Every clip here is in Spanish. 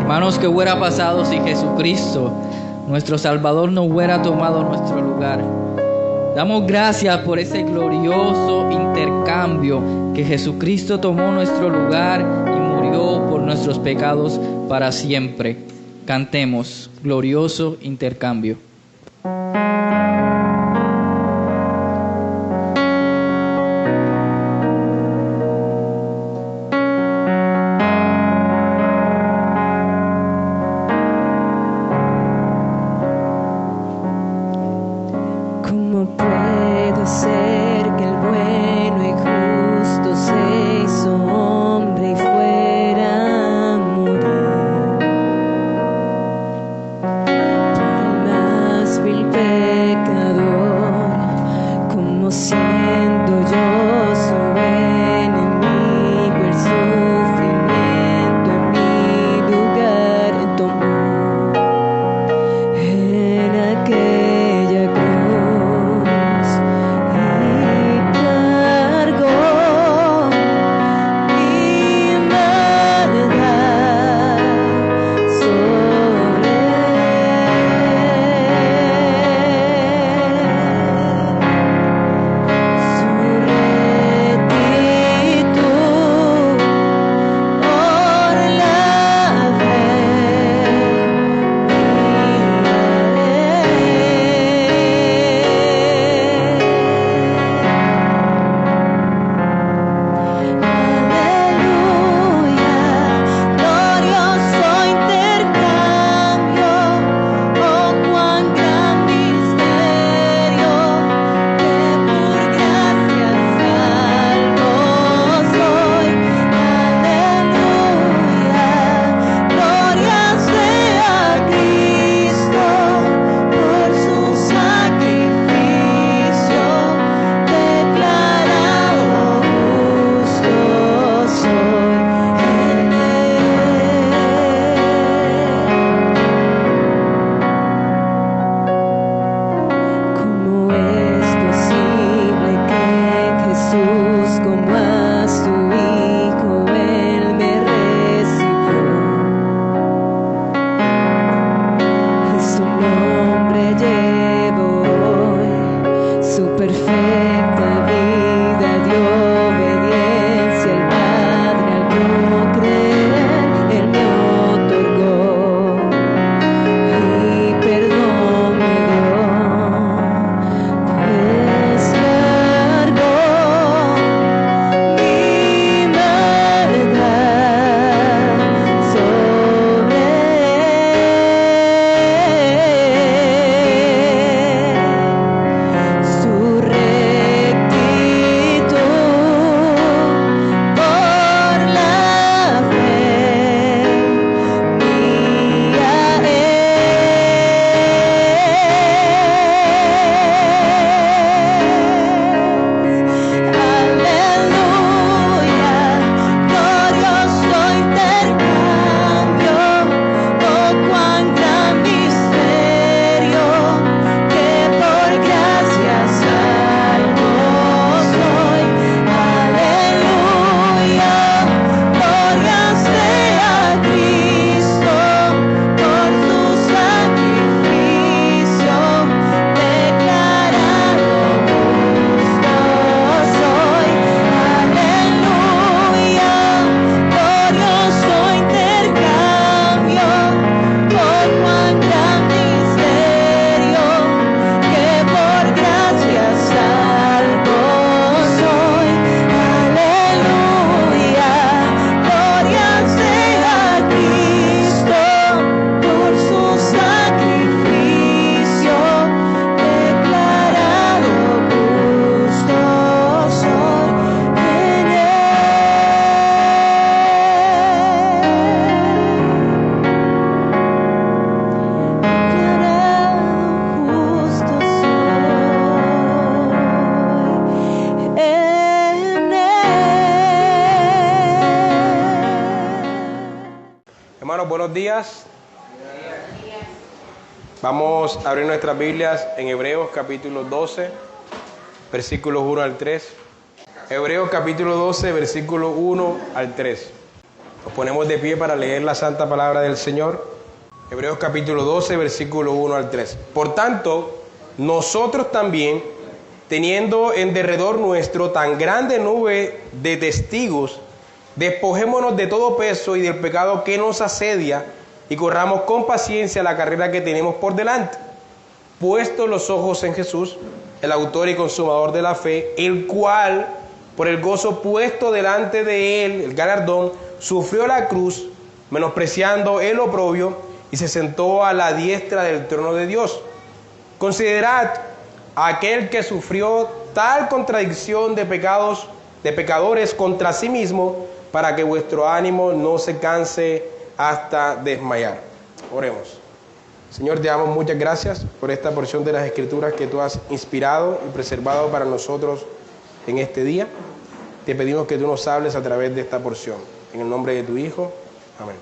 Hermanos, ¿qué hubiera pasado si Jesucristo, nuestro Salvador, no hubiera tomado nuestro lugar? Damos gracias por ese glorioso intercambio que Jesucristo tomó nuestro lugar y murió por nuestros pecados para siempre. Cantemos, glorioso intercambio. Hermanos, buenos días. Vamos a abrir nuestras Biblias en Hebreos capítulo 12, versículos 1 al 3. Hebreos capítulo 12, versículo 1 al 3. Nos ponemos de pie para leer la santa palabra del Señor. Hebreos capítulo 12, versículo 1 al 3. Por tanto, nosotros también, teniendo en derredor nuestro tan grande nube de testigos, despojémonos de todo peso y del pecado que nos asedia y corramos con paciencia la carrera que tenemos por delante, puestos los ojos en Jesús, el autor y consumador de la fe, el cual, por el gozo puesto delante de él, el galardón, sufrió la cruz, menospreciando el oprobio, y se sentó a la diestra del trono de Dios. Considerad a aquel que sufrió tal contradicción de pecadores contra sí mismo, para que vuestro ánimo no se canse hasta desmayar. Oremos. Señor, te damos muchas gracias por esta porción de las Escrituras que tú has inspirado y preservado para nosotros en este día. Te pedimos que tú nos hables a través de esta porción. En el nombre de tu Hijo. Amén.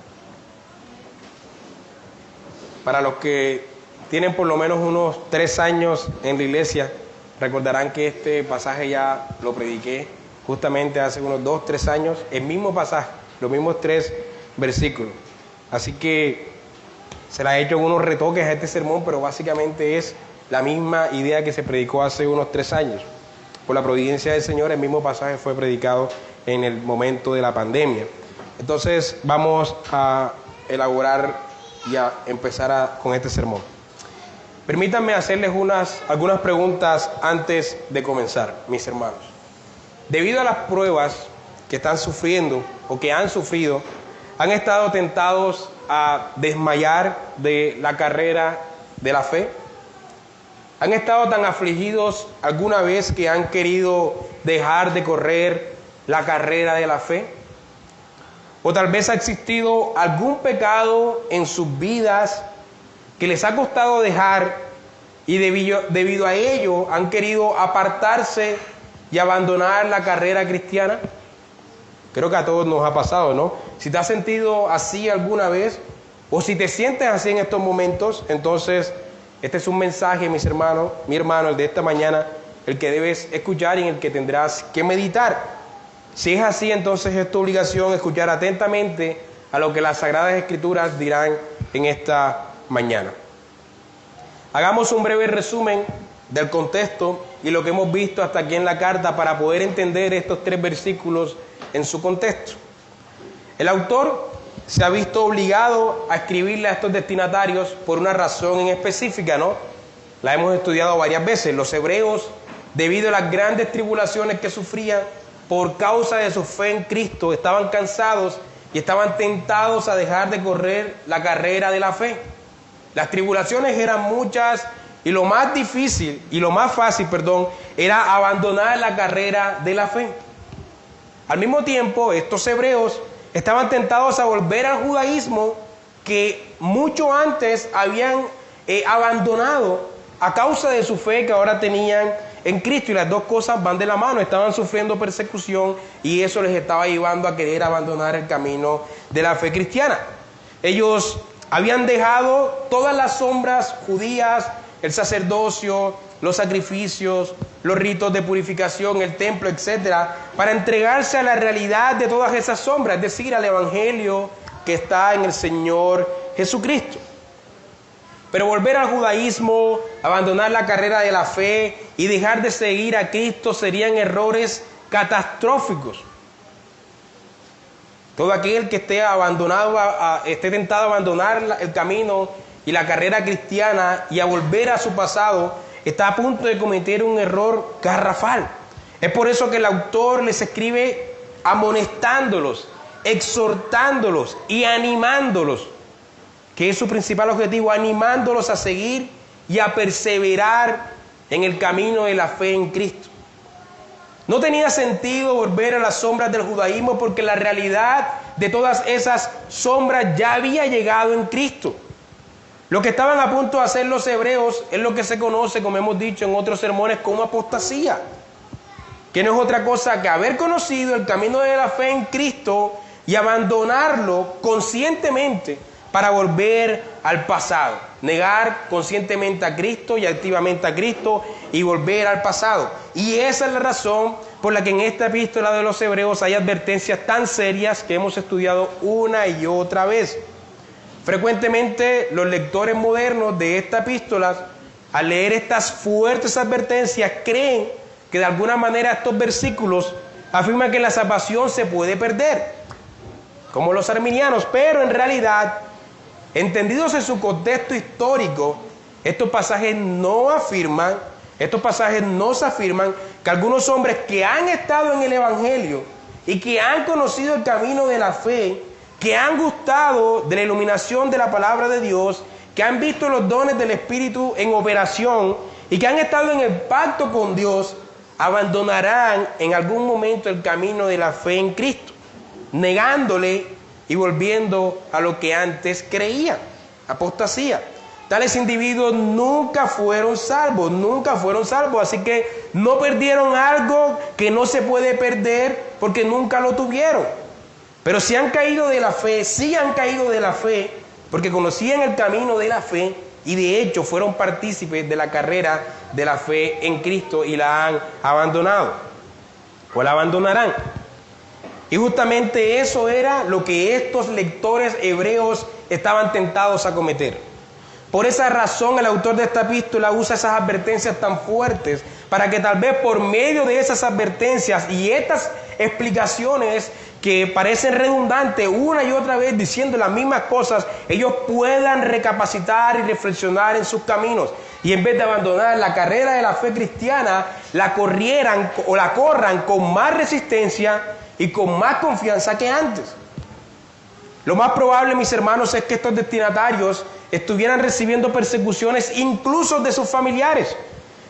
Para los que tienen por lo menos unos 3 años en la iglesia, recordarán que este pasaje ya lo prediqué justamente hace unos 2-3 años, el mismo pasaje, los mismos 3 versículos. Así que se le ha hecho unos retoques a este sermón, pero básicamente es la misma idea que se predicó hace unos 3 años. Por la providencia del Señor, el mismo pasaje fue predicado en el momento de la pandemia. Entonces vamos a elaborar y a empezar con este sermón. Permítanme hacerles algunas preguntas antes de comenzar, mis hermanos. Debido a las pruebas que están sufriendo o que han sufrido, ¿han estado tentados a desmayar de la carrera de la fe? ¿Han estado tan afligidos alguna vez que han querido dejar de correr la carrera de la fe? ¿O tal vez ha existido algún pecado en sus vidas que les ha costado dejar y debido a ello han querido apartarse y abandonar la carrera cristiana? Creo que a todos nos ha pasado, ¿no? Si te has sentido así alguna vez, o si te sientes así en estos momentos, entonces este es un mensaje, mis hermanos, mi hermano, el de esta mañana, el que debes escuchar y en el que tendrás que meditar. Si es así, entonces es tu obligación escuchar atentamente a lo que las Sagradas Escrituras dirán en esta mañana. Hagamos un breve resumen del contexto y lo que hemos visto hasta aquí en la carta para poder entender estos 3 versículos en su contexto. El autor se ha visto obligado a escribirle a estos destinatarios por una razón en específica, ¿no? La hemos estudiado varias veces. Los hebreos, debido a las grandes tribulaciones que sufrían por causa de su fe en Cristo, estaban cansados y estaban tentados a dejar de correr la carrera de la fe. Las tribulaciones eran muchas y lo más difícil y lo más fácil, era abandonar la carrera de la fe. Al mismo tiempo, estos hebreos estaban tentados a volver al judaísmo que mucho antes habían abandonado a causa de su fe que ahora tenían en Cristo, y las dos cosas van de la mano. Estaban sufriendo persecución y eso les estaba llevando a querer abandonar el camino de la fe cristiana. Ellos habían dejado todas las sombras judías, el sacerdocio, los sacrificios, los ritos de purificación, el templo, etcétera, para entregarse a la realidad de todas esas sombras, es decir, al evangelio que está en el Señor Jesucristo. Pero volver al judaísmo, abandonar la carrera de la fe y dejar de seguir a Cristo serían errores catastróficos. Todo aquel que esté tentado a abandonar el camino y la carrera cristiana y a volver a su pasado, está a punto de cometer un error garrafal. Es por eso que el autor les escribe amonestándolos, exhortándolos y animándolos, que es su principal objetivo, animándolos a seguir y a perseverar en el camino de la fe en Cristo. No tenía sentido volver a las sombras del judaísmo porque la realidad de todas esas sombras ya había llegado en Cristo. Lo que estaban a punto de hacer los hebreos es lo que se conoce, como hemos dicho en otros sermones, como apostasía, que no es otra cosa que haber conocido el camino de la fe en Cristo y abandonarlo conscientemente para volver al pasado, negar conscientemente a Cristo y activamente a Cristo y volver al pasado. Y esa es la razón por la que en esta epístola de los Hebreos hay advertencias tan serias que hemos estudiado una y otra vez. Frecuentemente los lectores modernos de esta epístola, al leer estas fuertes advertencias, creen que de alguna manera estos versículos afirman que la salvación se puede perder, como los arminianos, pero en realidad, entendidos en su contexto histórico, estos pasajes nos afirman que algunos hombres que han estado en el Evangelio y que han conocido el camino de la fe, que han gustado de la iluminación de la palabra de Dios, que han visto los dones del Espíritu en operación y que han estado en el pacto con Dios, abandonarán en algún momento el camino de la fe en Cristo, negándole y volviendo a lo que antes creían, apostasía. Tales individuos nunca fueron salvos, así que no perdieron algo que no se puede perder porque nunca lo tuvieron. Pero sí han caído de la fe, porque conocían el camino de la fe y de hecho fueron partícipes de la carrera de la fe en Cristo y la han abandonado o la abandonarán. Y justamente eso era lo que estos lectores hebreos estaban tentados a cometer. Por esa razón el autor de esta epístola usa esas advertencias tan fuertes para que tal vez por medio de esas advertencias y estas explicaciones que parecen redundantes una y otra vez diciendo las mismas cosas, ellos puedan recapacitar y reflexionar en sus caminos y en vez de abandonar la carrera de la fe cristiana, la corrieran o la corran con más resistencia y con más confianza que antes. Lo más probable, mis hermanos, es que estos destinatarios estuvieran recibiendo persecuciones incluso de sus familiares.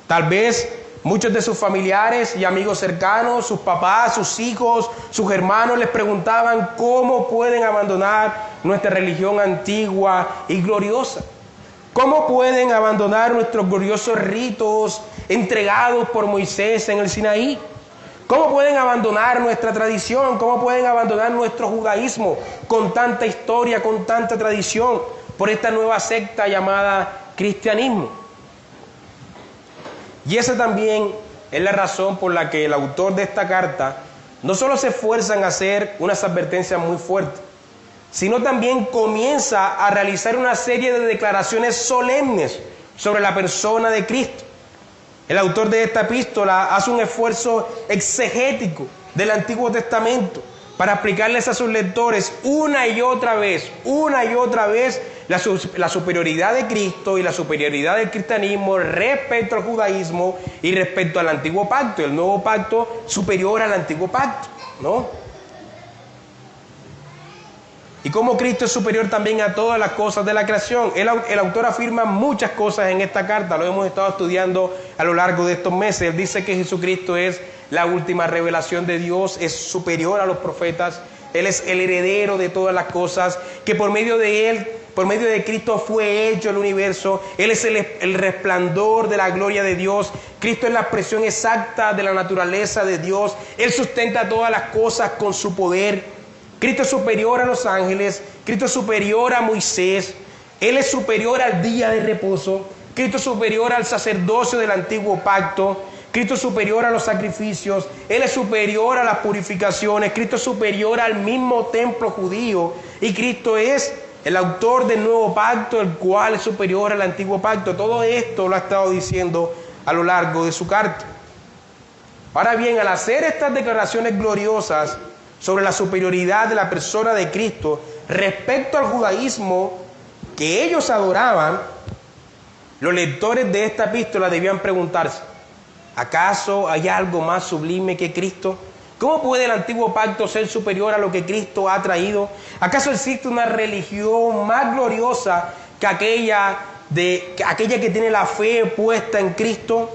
Tal vez muchos de sus familiares y amigos cercanos, sus papás, sus hijos, sus hermanos les preguntaban cómo pueden abandonar nuestra religión antigua y gloriosa. ¿Cómo pueden abandonar nuestros gloriosos ritos entregados por Moisés en el Sinaí? ¿Cómo pueden abandonar nuestra tradición? ¿Cómo pueden abandonar nuestro judaísmo con tanta historia, con tanta tradición, por esta nueva secta llamada cristianismo? Y esa también es la razón por la que el autor de esta carta no solo se esfuerza en hacer unas advertencias muy fuertes, sino también comienza a realizar una serie de declaraciones solemnes sobre la persona de Cristo. El autor de esta epístola hace un esfuerzo exegético del Antiguo Testamento para explicarles a sus lectores una y otra vez la superioridad de Cristo y la superioridad del cristianismo respecto al judaísmo y respecto al antiguo pacto, el nuevo pacto superior al antiguo pacto, ¿no? Y como Cristo es superior también a todas las cosas de la creación. El autor afirma muchas cosas en esta carta, lo hemos estado estudiando a lo largo de estos meses. Él dice que Jesucristo es la última revelación de Dios, es superior a los profetas, Él es el heredero de todas las cosas, que por medio de Él, por medio de Cristo fue hecho el universo, Él es el resplandor de la gloria de Dios, Cristo es la expresión exacta de la naturaleza de Dios, Él sustenta todas las cosas con su poder. Cristo es superior a los ángeles, Cristo es superior a Moisés, Él es superior al día de reposo, Cristo es superior al sacerdocio del antiguo pacto, Cristo es superior a los sacrificios, Él es superior a las purificaciones, Cristo es superior al mismo templo judío y Cristo es el autor del nuevo pacto, el cual es superior al antiguo pacto. Todo esto lo ha estado diciendo a lo largo de su carta. Ahora bien, al hacer estas declaraciones gloriosas sobre la superioridad de la persona de Cristo respecto al judaísmo que ellos adoraban, los lectores de esta epístola debían preguntarse: ¿acaso hay algo más sublime que Cristo? ¿Cómo puede el antiguo pacto ser superior a lo que Cristo ha traído? ¿Acaso existe una religión más gloriosa que aquella que tiene la fe puesta en Cristo?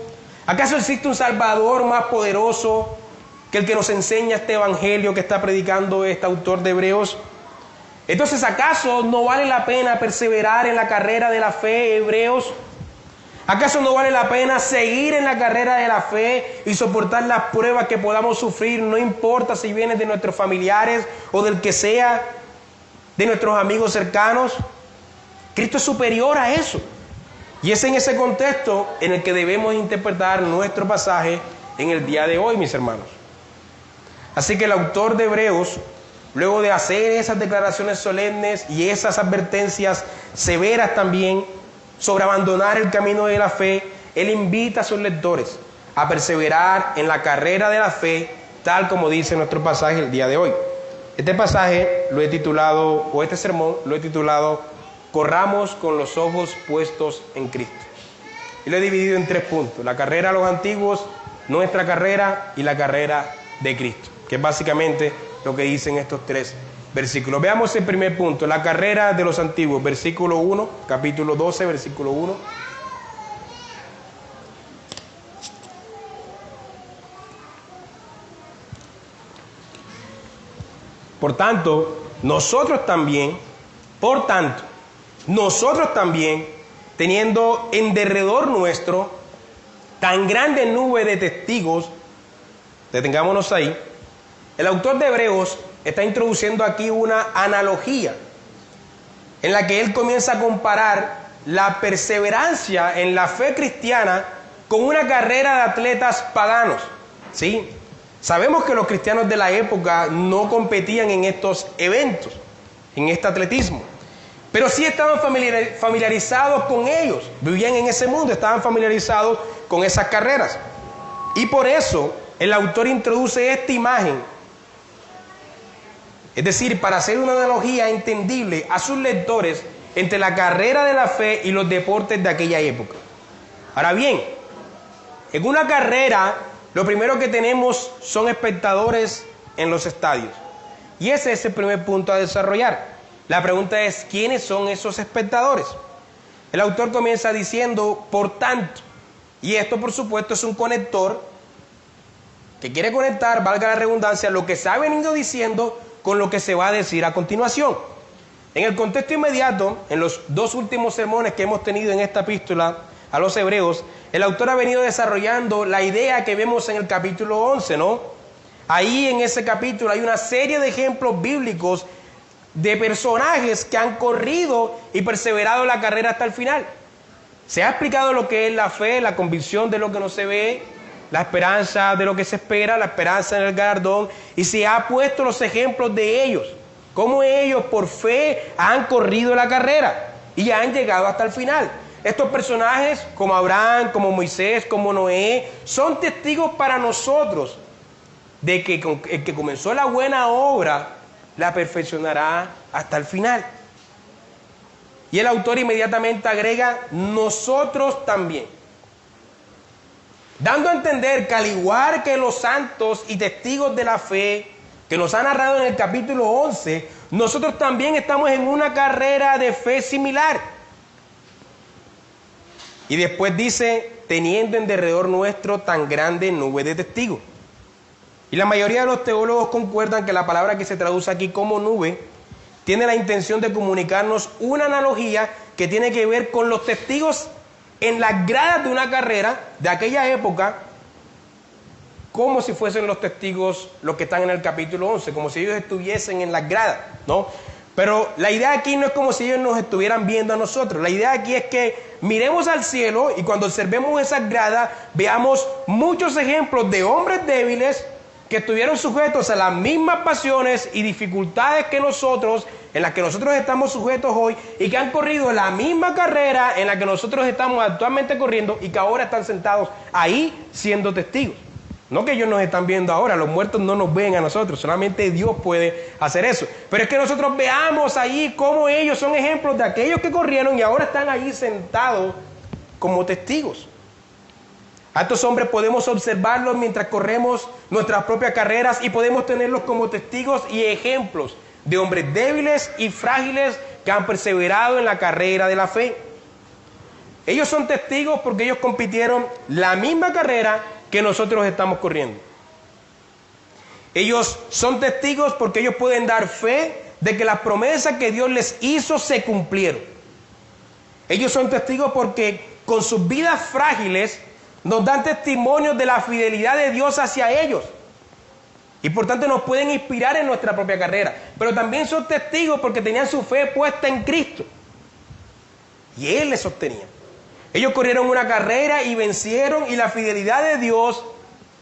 ¿Acaso existe un Salvador más poderoso que el que nos enseña este evangelio que está predicando este autor de Hebreos? Entonces, ¿acaso no vale la pena perseverar en la carrera de la fe, hebreos? ¿Acaso no vale la pena seguir en la carrera de la fe y soportar las pruebas que podamos sufrir? No importa si vienen de nuestros familiares o del que sea, de nuestros amigos cercanos. Cristo es superior a eso. Y es en ese contexto en el que debemos interpretar nuestro pasaje en el día de hoy, mis hermanos. Así que el autor de Hebreos, luego de hacer esas declaraciones solemnes y esas advertencias severas también sobre abandonar el camino de la fe, él invita a sus lectores a perseverar en la carrera de la fe, tal como dice nuestro pasaje el día de hoy. Este pasaje lo he titulado, o este sermón lo he titulado, Corramos con los ojos puestos en Cristo. Y lo he dividido en 3 puntos: la carrera a los antiguos, nuestra carrera y la carrera de Cristo, que es básicamente lo que dicen estos 3 versículos. Veamos el primer punto, la carrera de los antiguos, versículo 1, capítulo 12, versículo 1. Por tanto, nosotros también, teniendo en derredor nuestro tan grande nube de testigos, detengámonos ahí, el autor de Hebreos está introduciendo aquí una analogía en la que él comienza a comparar la perseverancia en la fe cristiana con una carrera de atletas paganos, ¿sí? Sabemos que los cristianos de la época no competían en estos eventos, en este atletismo, pero sí estaban familiarizados con ellos, vivían en ese mundo, estaban familiarizados con esas carreras. Y por eso el autor introduce esta imagen, es decir, para hacer una analogía entendible a sus lectores entre la carrera de la fe y los deportes de aquella época. Ahora bien, en una carrera, lo primero que tenemos son espectadores en los estadios. Y ese es el primer punto a desarrollar. La pregunta es, ¿quiénes son esos espectadores? El autor comienza diciendo, por tanto, y esto por supuesto es un conector que quiere conectar, valga la redundancia, lo que se ha venido diciendo con lo que se va a decir a continuación. En el contexto inmediato, en los 2 últimos sermones que hemos tenido en esta epístola a los Hebreos, el autor ha venido desarrollando la idea que vemos en el capítulo 11, ¿no? Ahí en ese capítulo hay una serie de ejemplos bíblicos de personajes que han corrido y perseverado la carrera hasta el final. Se ha explicado lo que es la fe, la convicción de lo que no se ve, la esperanza de lo que se espera, la esperanza en el galardón, y se ha puesto los ejemplos de ellos, cómo ellos por fe han corrido la carrera y han llegado hasta el final. Estos personajes, como Abraham, como Moisés, como Noé, son testigos para nosotros de que el que comenzó la buena obra la perfeccionará hasta el final. Y el autor inmediatamente agrega, nosotros también, dando a entender que al igual que los santos y testigos de la fe que nos ha narrado en el capítulo 11, nosotros también estamos en una carrera de fe similar. Y después dice, teniendo en derredor nuestro tan grande nube de testigos. Y la mayoría de los teólogos concuerdan que la palabra que se traduce aquí como nube tiene la intención de comunicarnos una analogía que tiene que ver con los testigos en las gradas de una carrera de aquella época, como si fuesen los testigos los que están en el capítulo 11, como si ellos estuviesen en las gradas, ¿no? Pero la idea aquí no es como si ellos nos estuvieran viendo a nosotros. La idea aquí es que miremos al cielo y cuando observemos esas gradas, veamos muchos ejemplos de hombres débiles que estuvieron sujetos a las mismas pasiones y dificultades que nosotros, en las que nosotros estamos sujetos hoy, y que han corrido la misma carrera en la que nosotros estamos actualmente corriendo y que ahora están sentados ahí siendo testigos. No que ellos nos están viendo ahora, los muertos no nos ven a nosotros, solamente Dios puede hacer eso. Pero es que nosotros veamos ahí cómo ellos son ejemplos de aquellos que corrieron y ahora están ahí sentados como testigos. A estos hombres podemos observarlos mientras corremos nuestras propias carreras y podemos tenerlos como testigos y ejemplos de hombres débiles y frágiles que han perseverado en la carrera de la fe. Ellos son testigos porque ellos compitieron la misma carrera que nosotros estamos corriendo. Ellos son testigos porque ellos pueden dar fe de que las promesas que Dios les hizo se cumplieron. Ellos son testigos porque con sus vidas frágiles nos dan testimonio de la fidelidad de Dios hacia ellos. Y por tanto nos pueden inspirar en nuestra propia carrera. Pero también son testigos porque tenían su fe puesta en Cristo. Y Él les sostenía. Ellos corrieron una carrera y vencieron, y la fidelidad de Dios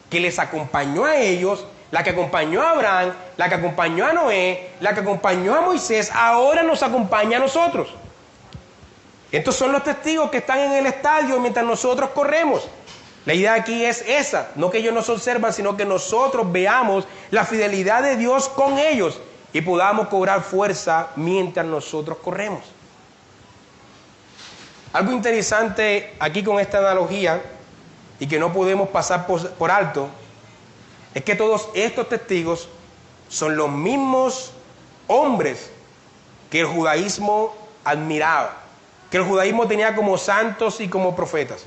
que les acompañó a ellos la que acompañó a Abraham, la que acompañó a Noé, la que acompañó a Moisés, ahora nos acompaña a nosotros. Estos son los testigos que están en el estadio mientras nosotros corremos. La idea aquí es esa, no que ellos nos observan, sino que nosotros veamos la fidelidad de Dios con ellos y podamos cobrar fuerza mientras nosotros corremos. Algo interesante aquí con esta analogía y que no podemos pasar por alto es que todos estos testigos son los mismos hombres que el judaísmo admiraba, que el judaísmo tenía como santos y como profetas.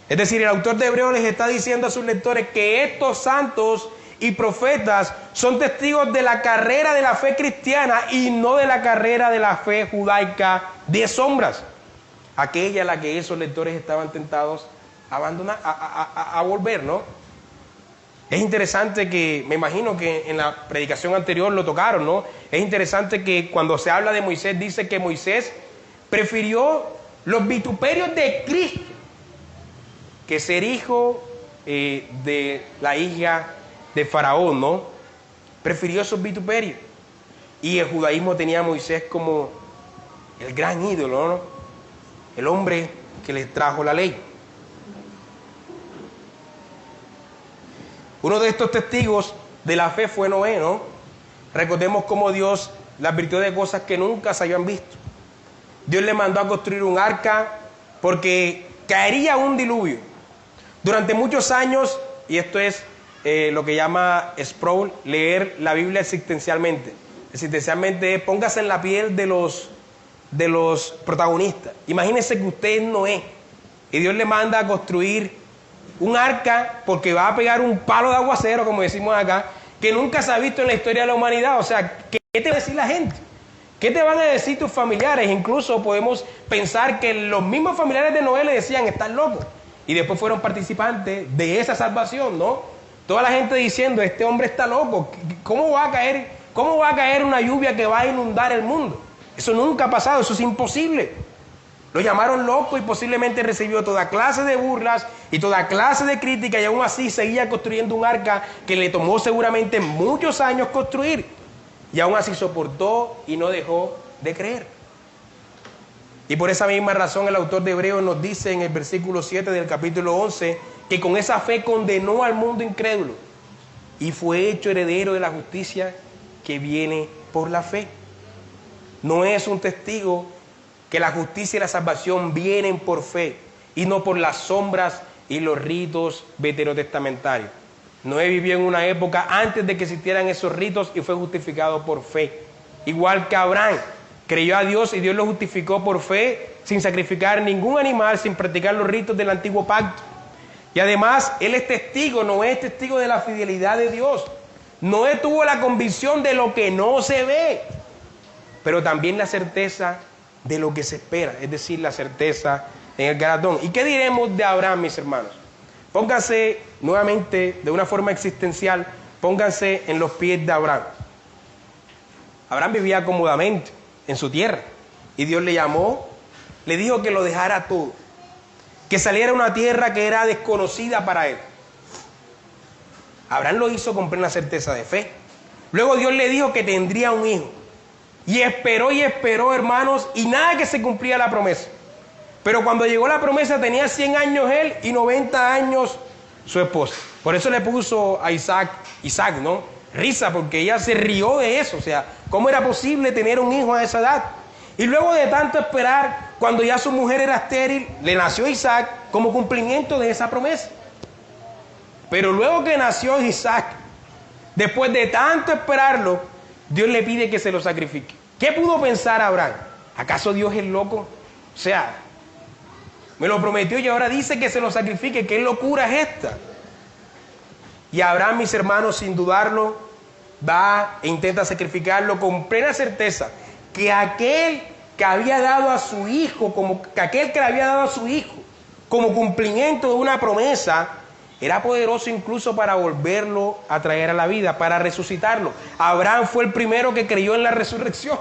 Es decir, el autor de Hebreos les está diciendo a sus lectores que estos santos y profetas son testigos de la carrera de la fe cristiana y no de la carrera de la fe judaica de sombras, aquella a la que esos lectores estaban tentados a abandonar, a volver, ¿no? Es interesante que, me imagino que en la predicación anterior lo tocaron, ¿no? Es interesante que cuando se habla de Moisés, dice que Moisés prefirió los vituperios de Cristo que ser hijo de la hija de Faraón, ¿no? Prefirió esos vituperios. Y el judaísmo tenía a Moisés como el gran ídolo, ¿no? El hombre que les trajo la ley. Uno de estos testigos de la fe fue Noé, ¿no? Recordemos cómo Dios le advirtió de cosas que nunca se habían visto. Dios le mandó a construir un arca porque caería un diluvio. Durante muchos años, y esto es lo que llama Sproul, leer la Biblia existencialmente. Existencialmente, póngase en la piel de los protagonistas. Imagínense que usted es Noé y Dios le manda a construir un arca porque va a pegar un palo de aguacero, como decimos acá, que nunca se ha visto en la historia de la humanidad. O sea, ¿qué te va a decir la gente? ¿Qué te van a decir tus familiares? Incluso podemos pensar que los mismos familiares de Noé le decían, estás loco. Y después fueron participantes de esa salvación, ¿no? Toda la gente diciendo, este hombre está loco. ¿Cómo va a caer una lluvia que va a inundar el mundo? Eso nunca ha pasado, eso es imposible. Lo llamaron loco y posiblemente recibió toda clase de burlas y toda clase de crítica, y aún así seguía construyendo un arca que le tomó seguramente muchos años construir. Y aún así soportó y no dejó de creer. Y por esa misma razón el autor de Hebreos nos dice en el versículo 7 del capítulo 11 que con esa fe condenó al mundo incrédulo y fue hecho heredero de la justicia que viene por la fe. No es un testigo que la justicia y la salvación vienen por fe y no por las sombras y los ritos veterotestamentarios. Noé vivió en una época antes de que existieran esos ritos y fue justificado por fe. Igual que Abraham, creyó a Dios y Dios lo justificó por fe sin sacrificar ningún animal, sin practicar los ritos del antiguo pacto. Y además, él es testigo, Noé es testigo de la fidelidad de Dios. Noé tuvo la convicción de lo que no se ve, pero también la certeza de lo que se espera, es decir, la certeza en el galardón. ¿Y qué diremos de Abraham, mis hermanos? Pónganse nuevamente, de una forma existencial, pónganse en los pies de Abraham. Abraham vivía cómodamente en su tierra y Dios le llamó, le dijo que lo dejara todo, que saliera a una tierra que era desconocida para él. Abraham lo hizo con plena certeza de fe. Luego Dios le dijo que tendría un hijo. Y esperó, hermanos, y nada que se cumplía la promesa. Pero cuando llegó la promesa tenía 100 años él y 90 años su esposa. Por eso le puso a Isaac, ¿no? Risa, porque ella se rió de eso. O sea, ¿cómo era posible tener un hijo a esa edad? Y luego de tanto esperar, cuando ya su mujer era estéril, le nació Isaac como cumplimiento de esa promesa. Pero luego que nació Isaac, después de tanto esperarlo, Dios le pide que se lo sacrifique. ¿Qué pudo pensar Abraham? ¿Acaso Dios es loco? O sea, me lo prometió y ahora dice que se lo sacrifique. ¿Qué locura es esta? Y Abraham, mis hermanos, sin dudarlo, va e intenta sacrificarlo con plena certeza que aquel que había dado a su hijo, como cumplimiento de una promesa, era poderoso incluso para volverlo a traer a la vida, para resucitarlo. Abraham fue el primero que creyó en la resurrección.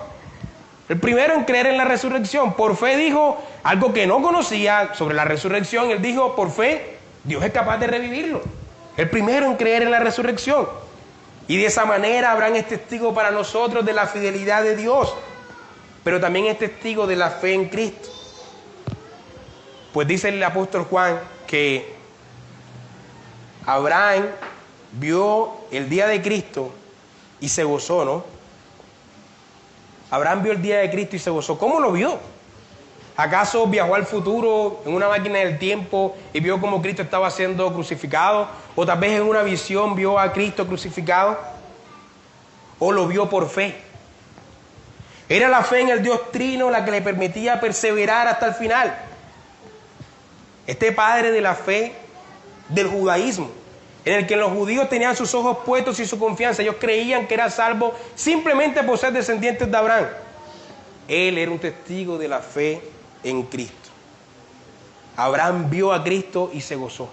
El primero en creer en la resurrección. Por fe dijo algo que no conocía sobre la resurrección. Él dijo, por fe, Dios es capaz de revivirlo. El primero en creer en la resurrección. Y de esa manera Abraham es testigo para nosotros de la fidelidad de Dios, pero también es testigo de la fe en Cristo. Pues dice el apóstol Juan que Abraham vio el día de Cristo y se gozó, ¿no? Abraham vio el día de Cristo y se gozó. ¿Cómo lo vio? ¿Acaso viajó al futuro en una máquina del tiempo y vio cómo Cristo estaba siendo crucificado? ¿O tal vez en una visión vio a Cristo crucificado? ¿O lo vio por fe? Era la fe en el Dios Trino la que le permitía perseverar hasta el final. Este padre de la fe del judaísmo, en el que los judíos tenían sus ojos puestos y su confianza, ellos creían que era salvo simplemente por ser descendientes de Abraham. Él era un testigo de la fe en Cristo. Abraham vio a Cristo y se gozó.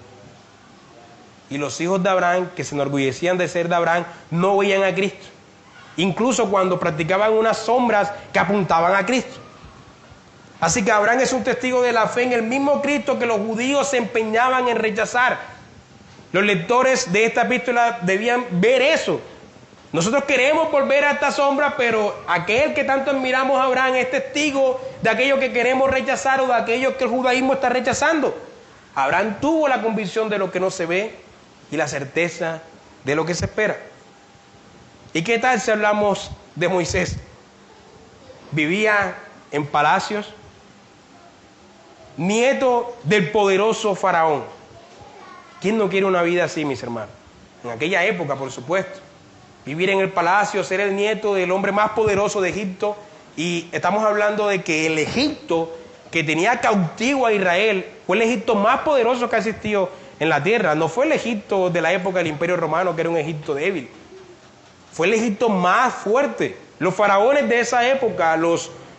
Y los hijos de Abraham, que se enorgullecían de ser de Abraham, no veían a Cristo. Incluso cuando practicaban unas sombras que apuntaban a Cristo. Así que Abraham es un testigo de la fe en el mismo Cristo que los judíos se empeñaban en rechazar. Los lectores de esta epístola debían ver eso. Nosotros queremos volver a esta sombra, pero aquel que tanto admiramos a Abraham es testigo de aquello que queremos rechazar o de aquello que el judaísmo está rechazando. Abraham tuvo la convicción de lo que no se ve y la certeza de lo que se espera. ¿Y qué tal si hablamos de Moisés? Vivía en palacios, nieto del poderoso faraón. ¿Quién no quiere una vida así, mis hermanos? En aquella época, por supuesto. Vivir en el palacio, ser el nieto del hombre más poderoso de Egipto. Y estamos hablando de que el Egipto que tenía cautivo a Israel fue el Egipto más poderoso que ha existido en la tierra. No fue el Egipto de la época del Imperio Romano, que era un Egipto débil. Fue el Egipto más fuerte. Los faraones de esa época,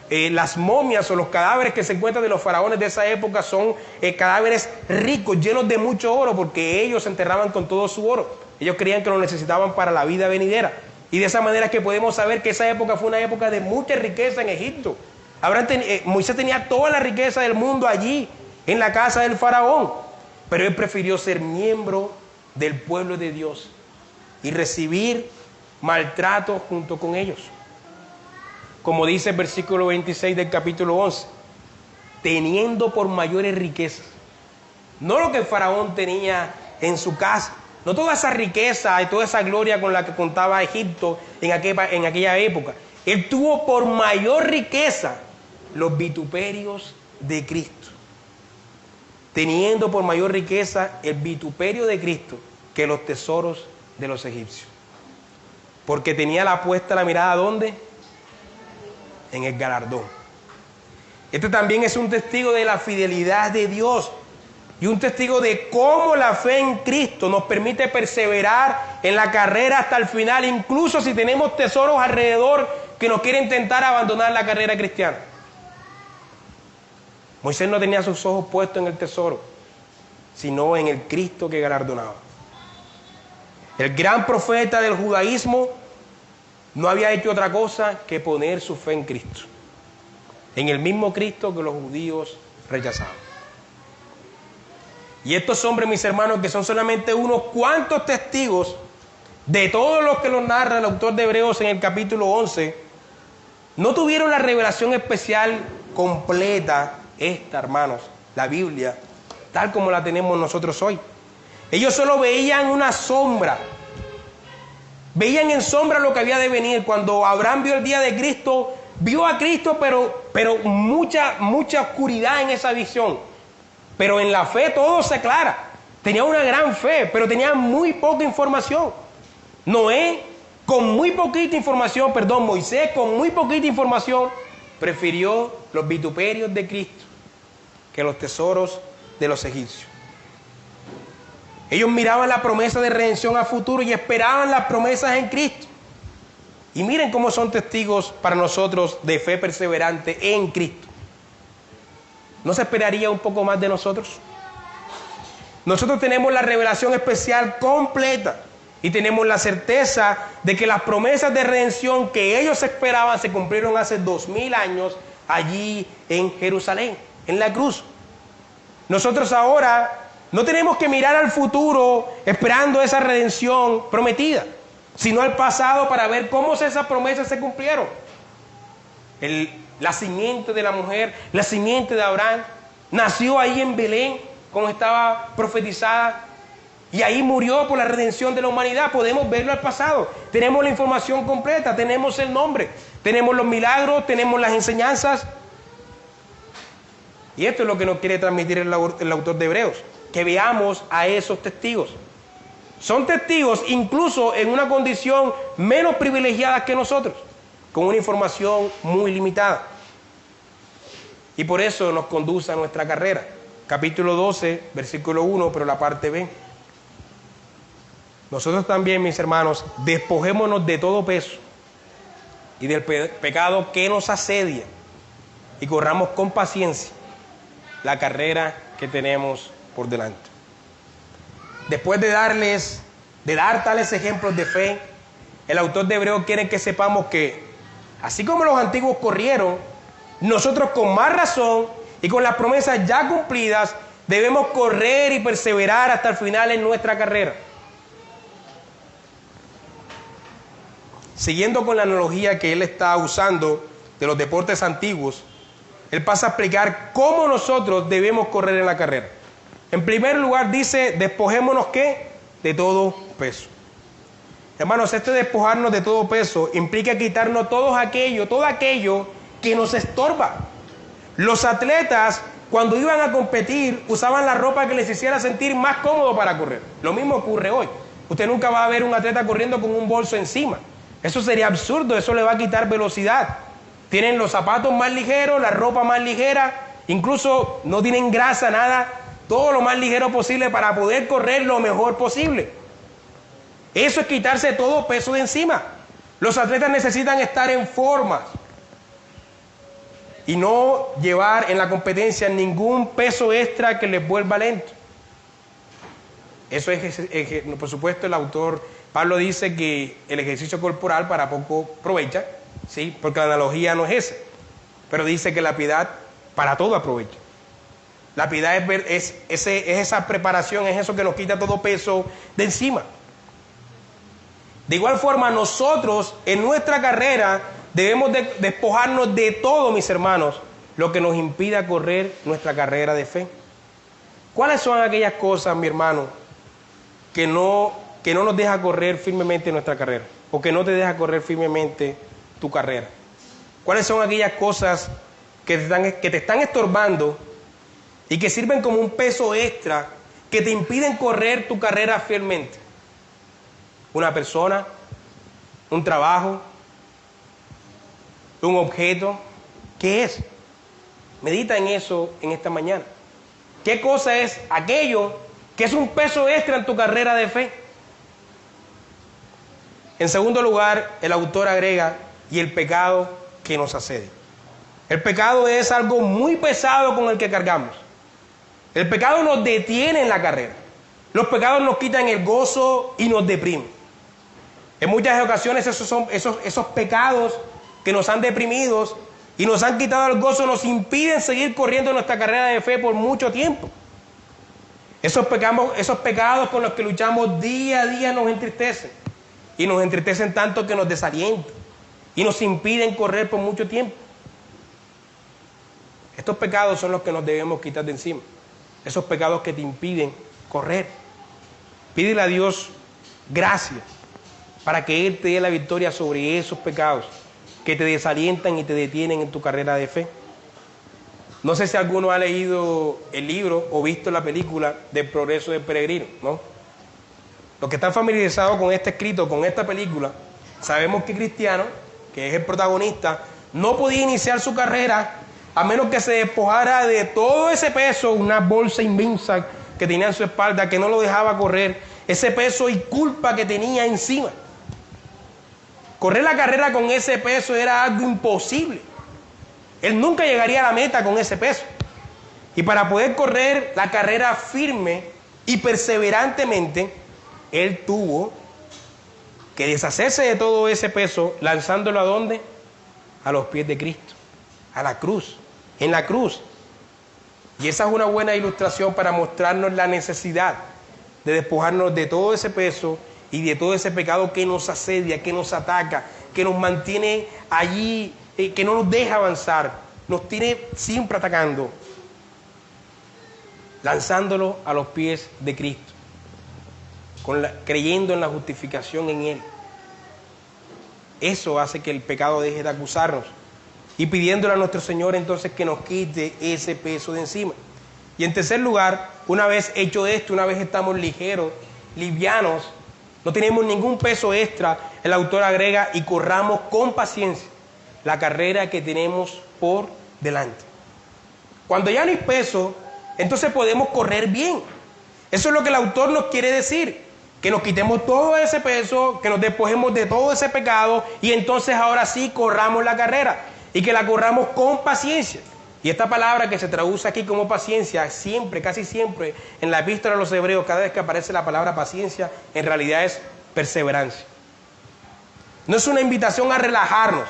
las momias o los cadáveres que se encuentran de los faraones de esa época son cadáveres ricos, llenos de mucho oro, porque ellos se enterraban con todo su oro. Ellos creían que lo necesitaban para la vida venidera. Y de esa manera es que podemos saber que esa época fue una época de mucha riqueza en Egipto. Moisés tenía toda la riqueza del mundo allí, en la casa del faraón. Pero él prefirió ser miembro del pueblo de Dios y recibir maltrato junto con ellos. Como dice el versículo 26 del capítulo 11, teniendo por mayores riquezas. No lo que el faraón tenía en su casa, no toda esa riqueza y toda esa gloria con la que contaba Egipto en aquella época. Él tuvo por mayor riqueza los vituperios de Cristo. Teniendo por mayor riqueza el vituperio de Cristo que los tesoros de los egipcios. Porque tenía la mirada ¿dónde? En el galardón. Este también es un testigo de la fidelidad de Dios y un testigo de cómo la fe en Cristo nos permite perseverar en la carrera hasta el final, incluso si tenemos tesoros alrededor que nos quieren intentar abandonar la carrera cristiana. Moisés no tenía sus ojos puestos en el tesoro, sino en el Cristo que galardonaba. El gran profeta del judaísmo no había hecho otra cosa que poner su fe en Cristo, en el mismo Cristo que los judíos rechazaban. Y estos hombres, mis hermanos, que son solamente unos cuantos testigos de todos los que los narra el autor de Hebreos en el capítulo 11, no tuvieron la revelación especial completa, hermanos, la Biblia, tal como la tenemos nosotros hoy. Ellos solo veían una sombra. Veían en sombra lo que había de venir. Cuando Abraham vio el día de Cristo, vio a Cristo, pero mucha oscuridad en esa visión. Pero en la fe todo se aclara. Tenía una gran fe, pero tenía muy poca información. Moisés con muy poquita información, prefirió los vituperios de Cristo que los tesoros de los egipcios. Ellos miraban la promesa de redención a futuro y esperaban las promesas en Cristo. Y miren cómo son testigos para nosotros de fe perseverante en Cristo. ¿No se esperaría un poco más de nosotros? Nosotros tenemos la revelación especial completa y tenemos la certeza de que las promesas de redención que ellos esperaban se cumplieron hace 2000 años allí en Jerusalén, en la cruz. Nosotros ahora no tenemos que mirar al futuro esperando esa redención prometida. sino al pasado para ver cómo esas promesas se cumplieron. La simiente de la mujer, la simiente de Abraham, nació ahí en Belén, como estaba profetizada, y ahí murió por la redención de la humanidad. Podemos verlo al pasado. Tenemos la información completa, tenemos el nombre, tenemos los milagros, tenemos las enseñanzas. Y esto es lo que nos quiere transmitir el autor de Hebreos, que veamos a esos testigos. Son testigos incluso en una condición menos privilegiada que nosotros, con una información muy limitada. Y por eso nos conduce a nuestra carrera. Capítulo 12, versículo 1, pero la parte B. Nosotros también, mis hermanos, despojémonos de todo peso y del pecado que nos asedia y corramos con paciencia la carrera que tenemos por delante. Después de dar tales ejemplos de fe, el autor de Hebreos quiere que sepamos que, así como los antiguos corrieron, nosotros con más razón y con las promesas ya cumplidas, debemos correr y perseverar hasta el final en nuestra carrera. Siguiendo con la analogía que él está usando de los deportes antiguos, él pasa a explicar cómo nosotros debemos correr en la carrera. En primer lugar dice, despojémonos ¿qué? De todo peso. Hermanos, este despojarnos de todo peso implica quitarnos todo aquello que nos estorba. Los atletas, cuando iban a competir, usaban la ropa que les hiciera sentir más cómodo para correr. Lo mismo ocurre hoy. Usted nunca va a ver un atleta corriendo con un bolso encima. Eso sería absurdo, eso le va a quitar velocidad. Tienen los zapatos más ligeros, la ropa más ligera, incluso no tienen grasa, nada, todo lo más ligero posible para poder correr lo mejor posible. Eso es quitarse todo peso de encima. Los atletas necesitan estar en forma y no llevar en la competencia ningún peso extra que les vuelva lento. Eso es, por supuesto, el autor Pablo dice que el ejercicio corporal para poco aprovecha, ¿sí? Porque la analogía no es esa, pero dice que la piedad para todo aprovecha. La piedad es esa preparación, es eso que nos quita todo peso de encima. De igual forma, nosotros en nuestra carrera debemos despojarnos de todo, mis hermanos, lo que nos impida correr nuestra carrera de fe. ¿Cuáles son aquellas cosas, mi hermano, que no nos deja correr firmemente nuestra carrera? O que no te deja correr firmemente tu carrera. ¿Cuáles son aquellas cosas que te están estorbando y que sirven como un peso extra que te impiden correr tu carrera fielmente? Una persona, un trabajo, un objeto. ¿Qué es? Medita en eso en esta mañana. ¿Qué cosa es aquello que es un peso extra en tu carrera de fe? En segundo lugar, el autor agrega, y el pecado que nos asedia. El pecado es algo muy pesado con el que cargamos. El pecado nos detiene en la carrera. Los pecados nos quitan el gozo y nos deprimen. En muchas ocasiones esos pecados que nos han deprimido y nos han quitado el gozo nos impiden seguir corriendo nuestra carrera de fe por mucho tiempo. Esos pecados con los que luchamos día a día nos entristecen. Y nos entristecen tanto que nos desalientan y nos impiden correr por mucho tiempo. Estos pecados son los que nos debemos quitar de encima. Esos pecados que te impiden correr. Pídele a Dios gracias para que Él te dé la victoria sobre esos pecados que te desalientan y te detienen en tu carrera de fe. No sé si alguno ha leído el libro o visto la película del Progreso del Peregrino, ¿no? Los que están familiarizados con este escrito, con esta película, sabemos que Cristiano, que es el protagonista, no podía iniciar su carrera a menos que se despojara de todo ese peso, una bolsa inmensa que tenía en su espalda, que no lo dejaba correr, ese peso y culpa que tenía encima. Correr la carrera con ese peso era algo imposible. Él nunca llegaría a la meta con ese peso. Y para poder correr la carrera firme y perseverantemente, él tuvo que deshacerse de todo ese peso, lanzándolo ¿a dónde? A los pies de Cristo, a la cruz, en la cruz. Y esa es una buena ilustración para mostrarnos la necesidad de despojarnos de todo ese peso y de todo ese pecado que nos asedia, que nos ataca, que nos mantiene allí, que no nos deja avanzar, nos tiene siempre atacando, lanzándolo a los pies de Cristo, creyendo en la justificación en Él. Eso hace que el pecado deje de acusarnos y pidiéndole a nuestro Señor entonces que nos quite ese peso de encima. Y en tercer lugar, una vez hecho esto, una vez estamos ligeros, livianos, no tenemos ningún peso extra, el autor agrega, y corramos con paciencia la carrera que tenemos por delante. Cuando ya no hay peso, entonces podemos correr bien. Eso es lo que el autor nos quiere decir, que nos quitemos todo ese peso, que nos despojemos de todo ese pecado y entonces ahora sí corramos la carrera y que la corramos con paciencia. Y esta palabra que se traduce aquí como paciencia, siempre, casi siempre, en la epístola a los Hebreos, cada vez que aparece la palabra paciencia, en realidad es perseverancia. No es una invitación a relajarnos.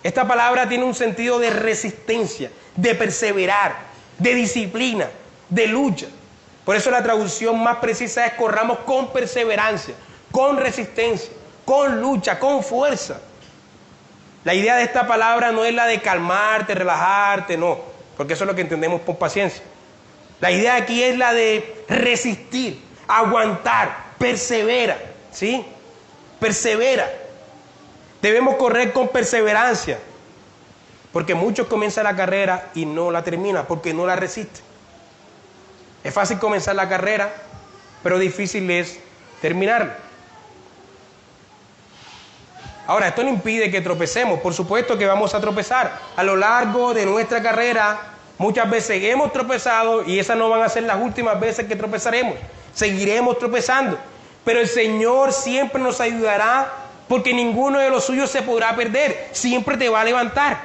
Esta palabra tiene un sentido de resistencia, de perseverar, de disciplina, de lucha. Por eso la traducción más precisa es corramos con perseverancia, con resistencia, con lucha, con fuerza. La idea de esta palabra no es la de calmarte, relajarte, no, porque eso es lo que entendemos por paciencia. La idea aquí es la de resistir, aguantar, persevera, ¿sí? Persevera. Debemos correr con perseverancia, porque muchos comienzan la carrera y no la terminan, porque no la resisten. Es fácil comenzar la carrera, pero difícil es terminarla. Ahora, esto no impide que tropecemos, por supuesto que vamos a tropezar. A lo largo de nuestra carrera, muchas veces hemos tropezado y esas no van a ser las últimas veces que tropezaremos. Seguiremos tropezando, pero el Señor siempre nos ayudará porque ninguno de los suyos se podrá perder, siempre te va a levantar.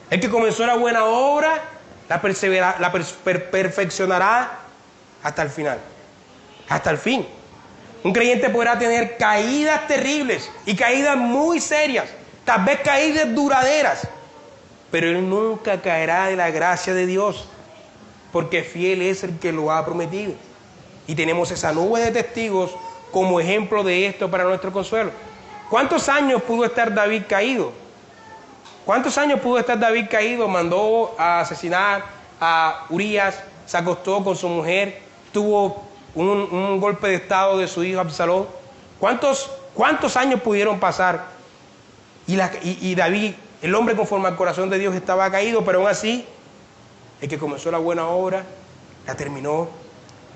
El que comenzó la buena obra, la perfeccionará hasta el final, hasta el fin. Un creyente podrá tener caídas terribles y caídas muy serias, tal vez caídas duraderas, pero él nunca caerá de la gracia de Dios, porque fiel es el que lo ha prometido. Y tenemos esa nube de testigos como ejemplo de esto para nuestro consuelo. ¿Cuántos años pudo estar David caído? ¿Cuántos años pudo estar David caído? Mandó a asesinar a Urías, se acostó con su mujer, tuvo un golpe de estado de su hijo Absalón. ¿Cuántos años pudieron pasar? Y David, el hombre conforme al corazón de Dios, estaba caído, pero aún así, el que comenzó la buena obra, la terminó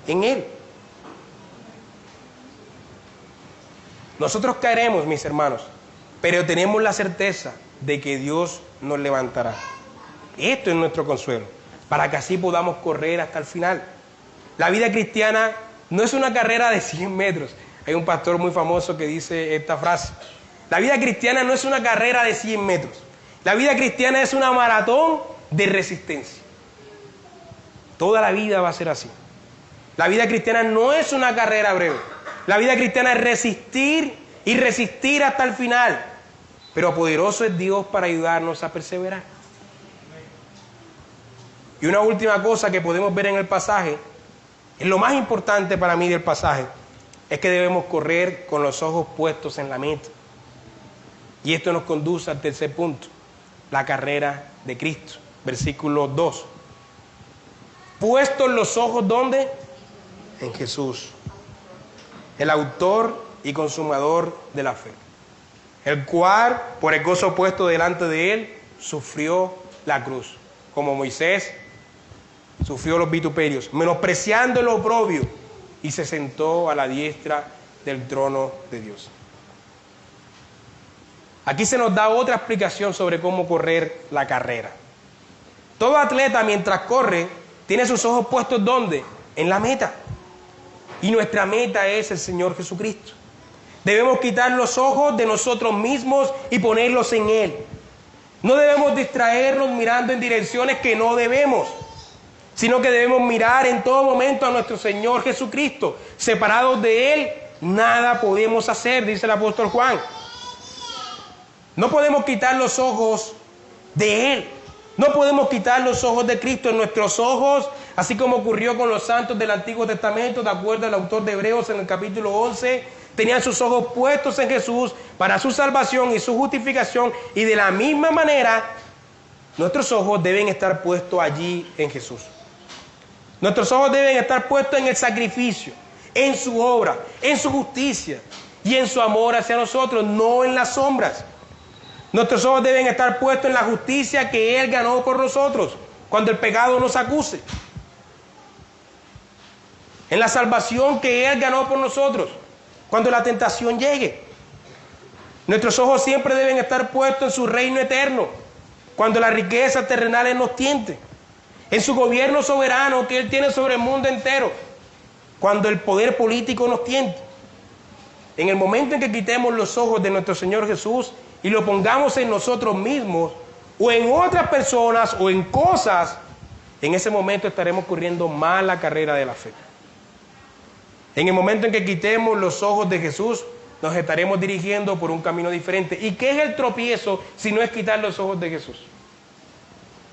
en él. Nosotros caeremos, mis hermanos, pero tenemos la certeza de que Dios nos levantará. Esto es nuestro consuelo, para que así podamos correr hasta el final. La vida cristiana no es una carrera de 100 metros. Hay un pastor muy famoso que dice esta frase. La vida cristiana no es una carrera de 100 metros. La vida cristiana es una maratón de resistencia. Toda la vida va a ser así. La vida cristiana no es una carrera breve. La vida cristiana es resistir y resistir hasta el final. Pero poderoso es Dios para ayudarnos a perseverar. Y una última cosa que podemos ver en el pasaje, es lo más importante para mí del pasaje, es que debemos correr con los ojos puestos en la meta. Y esto nos conduce al tercer punto, la carrera de Cristo. Versículo 2. Puestos los ojos, ¿dónde? En Jesús, el autor y consumador de la fe, el cual, por el gozo puesto delante de él, sufrió la cruz, como Moisés sufrió los vituperios, menospreciando el oprobio, y se sentó a la diestra del trono de Dios. Aquí se nos da otra explicación sobre cómo correr la carrera. Todo atleta, mientras corre, tiene sus ojos puestos ¿dónde? En la meta. Y nuestra meta es el Señor Jesucristo. Debemos quitar los ojos de nosotros mismos y ponerlos en Él. No debemos distraernos mirando en direcciones que no debemos, sino que debemos mirar en todo momento a nuestro Señor Jesucristo. Separados de Él, nada podemos hacer, dice el apóstol Juan. No podemos quitar los ojos de Él. No podemos quitar los ojos de Cristo. En nuestros ojos, así como ocurrió con los santos del Antiguo Testamento, de acuerdo al autor de Hebreos en el capítulo 11, tenían sus ojos puestos en Jesús para su salvación y su justificación, y de la misma manera nuestros ojos deben estar puestos allí en Jesús. Nuestros ojos deben estar puestos en el sacrificio, en su obra, en su justicia y en su amor hacia nosotros, no en las sombras. Nuestros ojos deben estar puestos en la justicia que Él ganó por nosotros cuando el pecado nos acuse, en la salvación que Él ganó por nosotros cuando la tentación llegue. Nuestros ojos siempre deben estar puestos en su reino eterno cuando las riquezas terrenales nos tienten, en su gobierno soberano que Él tiene sobre el mundo entero cuando el poder político nos tiente. En el momento en que quitemos los ojos de nuestro Señor Jesús y lo pongamos en nosotros mismos o en otras personas o en cosas, en ese momento estaremos corriendo mal la carrera de la fe. En el momento en que quitemos los ojos de Jesús, nos estaremos dirigiendo por un camino diferente. ¿Y qué es el tropiezo si no es quitar los ojos de Jesús?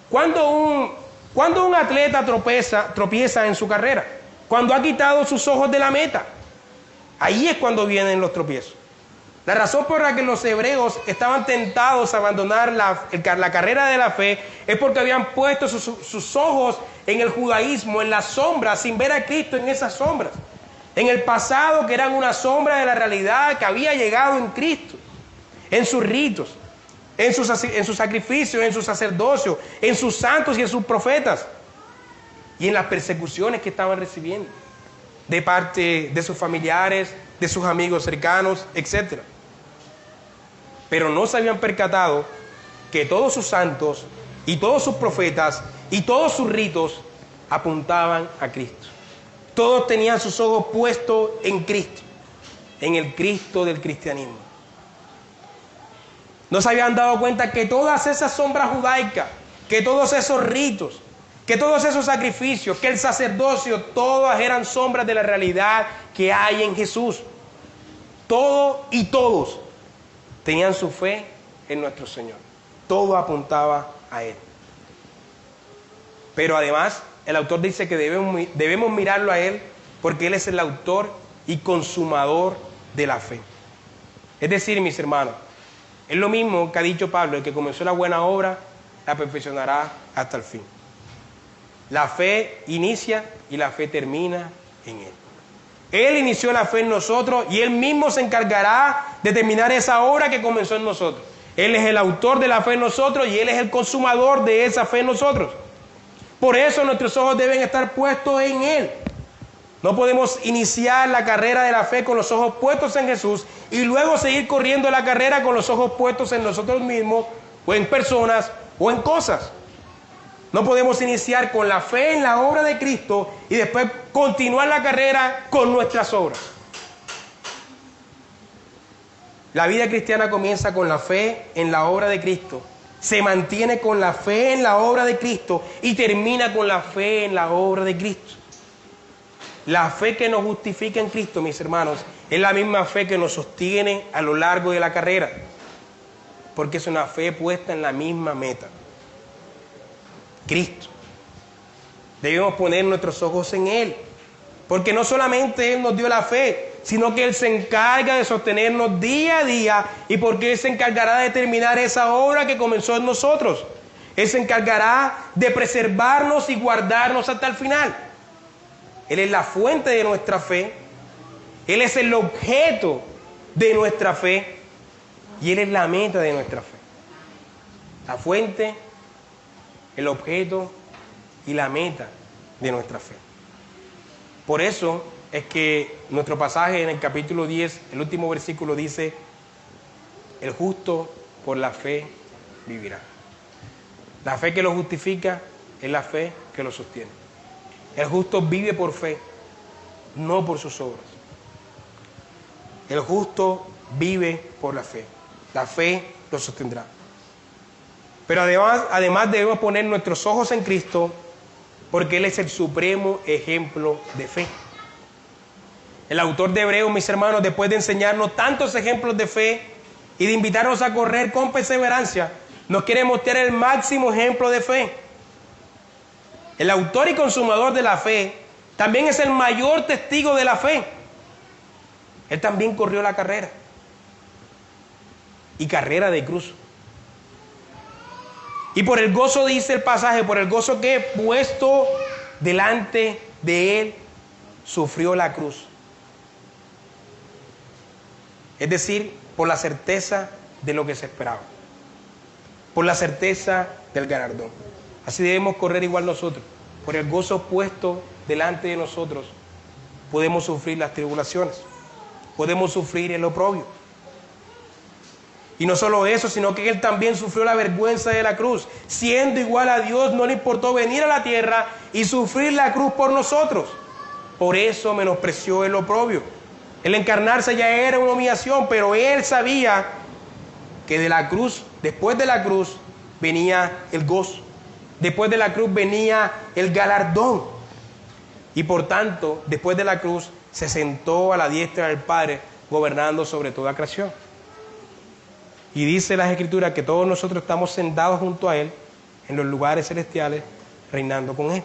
Cuando un atleta tropieza en su carrera, cuando ha quitado sus ojos de la meta, ahí es cuando vienen los tropiezos. La razón por la que los hebreos estaban tentados a abandonar la carrera de la fe es porque habían puesto sus ojos en el judaísmo, en las sombras, sin ver a Cristo en esas sombras. En el pasado, que eran una sombra de la realidad que había llegado en Cristo, en sus ritos, en sus sacrificios, en su sacerdocio, en sus santos y en sus profetas, y en las persecuciones que estaban recibiendo de parte de sus familiares, de sus amigos cercanos, etc. Pero no se habían percatado que todos sus santos y todos sus profetas y todos sus ritos apuntaban a Cristo. Todos tenían sus ojos puestos en Cristo, en el Cristo del cristianismo. No se habían dado cuenta que todas esas sombras judaicas, que todos esos ritos, que todos esos sacrificios, que el sacerdocio, todas eran sombras de la realidad que hay en Jesús. Todo y todos tenían su fe en nuestro Señor. Todo apuntaba a Él. Pero además, el autor dice que debemos mirarlo a Él porque Él es el autor y consumador de la fe. Es decir, mis hermanos, es lo mismo que ha dicho Pablo: el que comenzó la buena obra la perfeccionará hasta el fin. La fe inicia y la fe termina en Él. Él inició la fe en nosotros y Él mismo se encargará de terminar esa obra que comenzó en nosotros. Él es el autor de la fe en nosotros y Él es el consumador de esa fe en nosotros. Por eso nuestros ojos deben estar puestos en Él. No podemos iniciar la carrera de la fe con los ojos puestos en Jesús y luego seguir corriendo la carrera con los ojos puestos en nosotros mismos o en personas o en cosas. No podemos iniciar con la fe en la obra de Cristo y después continuar la carrera con nuestras obras. La vida cristiana comienza con la fe en la obra de Cristo, se mantiene con la fe en la obra de Cristo y termina con la fe en la obra de Cristo. La fe que nos justifica en Cristo, mis hermanos, es la misma fe que nos sostiene a lo largo de la carrera, porque es una fe puesta en la misma meta: Cristo. Debemos poner nuestros ojos en Él, porque no solamente Él nos dio la fe, sino que Él se encarga de sostenernos día a día y porque Él se encargará de terminar esa obra que comenzó en nosotros. Él se encargará de preservarnos y guardarnos hasta el final. Él es la fuente de nuestra fe, Él es el objeto de nuestra fe y Él es la meta de nuestra fe. La fuente, el objeto y la meta de nuestra fe. Por eso es que nuestro pasaje en el capítulo 10, el último versículo dice: el justo por la fe vivirá. La fe que lo justifica es la fe que lo sostiene. El justo vive por fe, no por sus obras. El justo vive por la fe. La fe lo sostendrá. Pero además debemos poner nuestros ojos en Cristo porque Él es el supremo ejemplo de fe. El autor de Hebreos, mis hermanos, después de enseñarnos tantos ejemplos de fe y de invitarnos a correr con perseverancia, nos quiere mostrar el máximo ejemplo de fe. El autor y consumador de la fe también es el mayor testigo de la fe. Él también corrió la carrera. Y carrera de cruz. Y por el gozo, dice el pasaje, por el gozo que puesto delante de él, sufrió la cruz. Es decir, por la certeza de lo que se esperaba. Por la certeza del galardón. Así debemos correr igual nosotros. Por el gozo puesto delante de nosotros, podemos sufrir las tribulaciones. Podemos sufrir el oprobio. Y no solo eso, sino que él también sufrió la vergüenza de la cruz. Siendo igual a Dios, no le importó venir a la tierra y sufrir la cruz por nosotros. Por eso menospreció el oprobio. El encarnarse ya era una humillación, pero él sabía que de la cruz, después de la cruz, venía el gozo. Después de la cruz venía el galardón. Y por tanto, después de la cruz, se sentó a la diestra del Padre, gobernando sobre toda creación. Y dice las Escrituras que todos nosotros estamos sentados junto a Él, en los lugares celestiales, reinando con Él.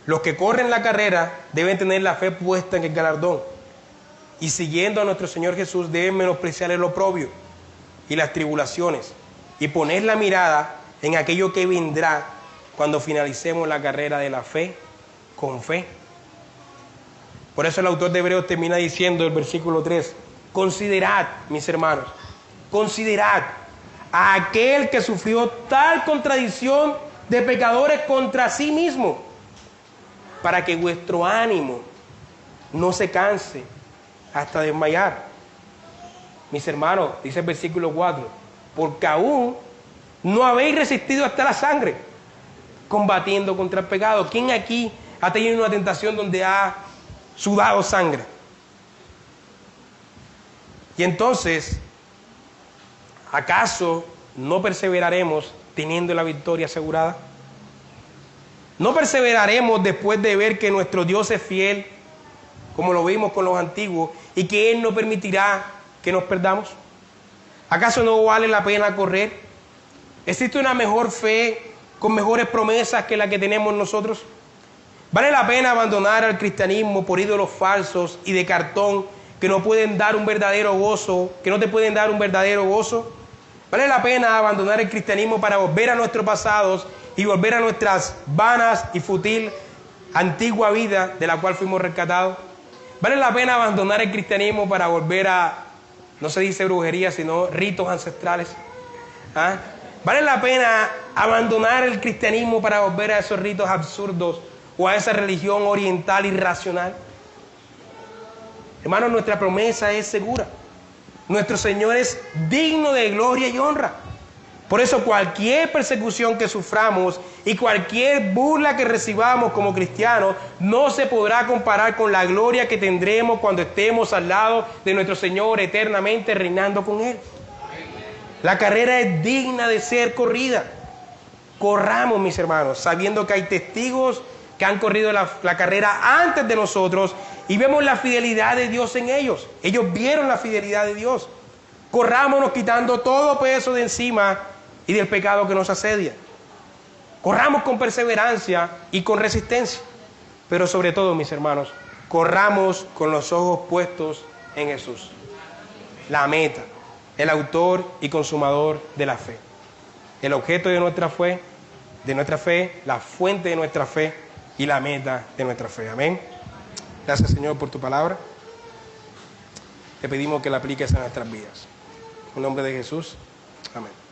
Los que corren la carrera deben tener la fe puesta en el galardón. Y siguiendo a nuestro Señor Jesús deben menospreciar el oprobio y las tribulaciones. Y poner la mirada en aquello que vendrá cuando finalicemos la carrera de la fe con fe. Por eso el autor de Hebreos termina diciendo el versículo 3, considerad, mis hermanos, considerad a aquel que sufrió tal contradicción de pecadores contra sí mismo, para que vuestro ánimo no se canse hasta desmayar. Mis hermanos, dice el versículo 4, porque aún no habéis resistido hasta la sangre, combatiendo contra el pecado. ¿Quién aquí ha tenido una tentación donde ha sudado sangre? Y entonces, ¿acaso no perseveraremos teniendo la victoria asegurada? ¿No perseveraremos después de ver que nuestro Dios es fiel, como lo vimos con los antiguos, y que Él no permitirá que nos perdamos? ¿Acaso no vale la pena correr? ¿Existe una mejor fe con mejores promesas que la que tenemos nosotros? ¿Vale la pena abandonar al cristianismo por ídolos falsos y de cartón que no pueden dar un verdadero gozo, que no te pueden dar un verdadero gozo? ¿Vale la pena abandonar el cristianismo para volver a nuestros pasados y volver a nuestras vanas y fútil antigua vida de la cual fuimos rescatados? ¿Vale la pena abandonar el cristianismo para volver a, no se dice brujería, sino ritos ancestrales? ¿Ah? ¿Vale la pena abandonar el cristianismo para volver a esos ritos absurdos o a esa religión oriental irracional? Hermanos, nuestra promesa es segura. Nuestro Señor es digno de gloria y honra. Por eso cualquier persecución que suframos y cualquier burla que recibamos como cristianos no se podrá comparar con la gloria que tendremos cuando estemos al lado de nuestro Señor eternamente reinando con Él. La carrera es digna de ser corrida. Corramos, mis hermanos, sabiendo que hay testigos que han corrido la carrera antes de nosotros y vemos la fidelidad de Dios en ellos. Ellos vieron la fidelidad de Dios. Corrámonos quitando todo peso de encima y del pecado que nos asedia. Corramos con perseverancia y con resistencia. Pero sobre todo, mis hermanos, corramos con los ojos puestos en Jesús. La meta, el autor y consumador de la fe. El objeto de nuestra fe, la fuente de nuestra fe y la meta de nuestra fe. Amén. Gracias, Señor, por tu palabra. Te pedimos que la apliques a nuestras vidas. En nombre de Jesús. Amén.